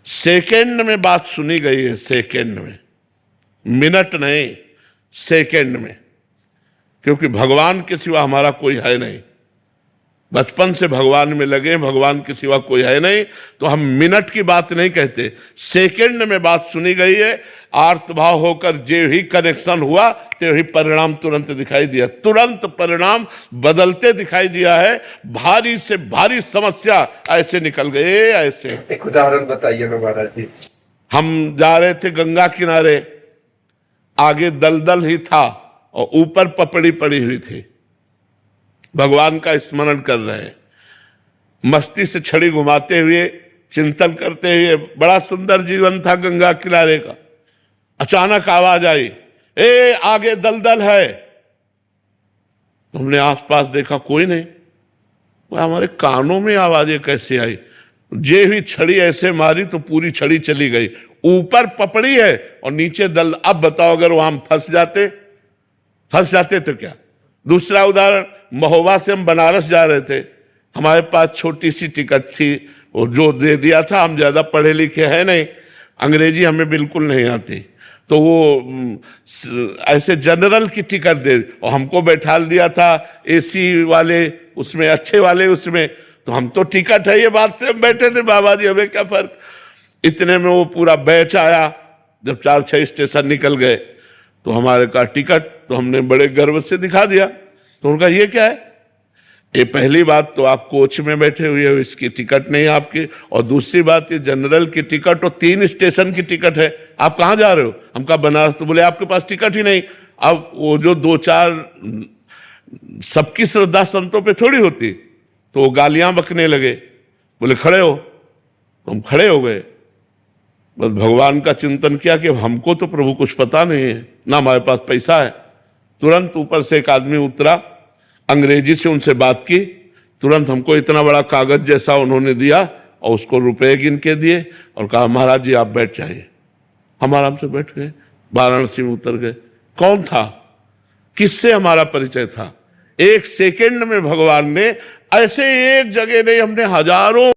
Second में बात सुनी गई है, सेकंड में, मिनट नहीं, सेकंड में। क्योंकि भगवान के सिवा हमारा कोई है नहीं, बचपन से भगवान में लगे, भगवान के सिवा कोई है नहीं, तो हम मिनट की बात नहीं कहते, सेकंड में बात सुनी गई है। आर्तभाव होकर जो ही कनेक्शन हुआ तो ही परिणाम तुरंत दिखाई दिया, तुरंत परिणाम बदलते दिखाई दिया है। भारी से भारी समस्या ऐसे निकल गए, ऐसे। एक उदाहरण बताइए ना महाराज जी। हम जा रहे थे गंगा किनारे, आगे दलदल ही था और ऊपर पपड़ी पड़ी हुई थी, भगवान का स्मरण कर रहे हैं, मस्ती से छड़ी घुमाते हुए, चिंतन करते हुए, बड़ा सुंदर जीवन था गंगा किनारे का। अचानक आवाज आई, ए आगे दलदल है। हमने आसपास देखा, कोई नहीं। हमारे कानों में आवाजें कैसे आई? जे हुई छड़ी ऐसे मारी तो पूरी छड़ी चली गई। ऊपर पपड़ी है और नीचे दल। अब बताओ, अगर वहां फंस जाते तो क्या? दूसरा उदाहरण, महोबा से हम बनारस जा रहे थे, हमारे पास छोटी सी टिकट थी, वो जो दे दिया था, हम ज्यादा पढ़े लिखे हैं नहीं, अंग्रेजी हमें बिल्कुल नहीं आती, तो वो ऐसे जनरल की टिकट दे और हमको बैठा दिया था एसी वाले उसमें, अच्छे वाले उसमें। तो हम तो टिकट है ये बात से हम बैठे थे, बाबा जी हमें क्या फर्क। इतने में वो पूरा बैच आया। जब 4-6 स्टेशन निकल गए तो हमारे का टिकट, तो हमने बड़े गर्व से दिखा दिया। तो उनका ये क्या है? ये पहली बात तो आप कोच में बैठे हुए हो, इसकी टिकट नहीं आपकी, और दूसरी बात ये जनरल की टिकट और 3 स्टेशन की टिकट है, आप कहाँ जा रहे हो? हम कहा बनारस। तो बोले आपके पास टिकट ही नहीं। अब वो जो 2-4 सबकी श्रद्धा संतों पे थोड़ी होती, तो वो गालियां बकने लगे, बोले खड़े हो। तो हम खड़े हो गए, बस भगवान का चिंतन किया कि हमको तो प्रभु कुछ पता नहीं है, ना हमारे पास पैसा है। तुरंत ऊपर से एक आदमी उतरा, अंग्रेजी से उनसे बात की, तुरंत हमको इतना बड़ा कागज जैसा उन्होंने दिया और उसको रुपए गिन के दिए और कहा महाराज जी आप बैठ जाइए। हम आराम से बैठ गए, वाराणसी में उतर गए। कौन था? किससे हमारा परिचय था? 1 सेकंड में भगवान ने, ऐसे एक जगह नहीं, हमने हजारों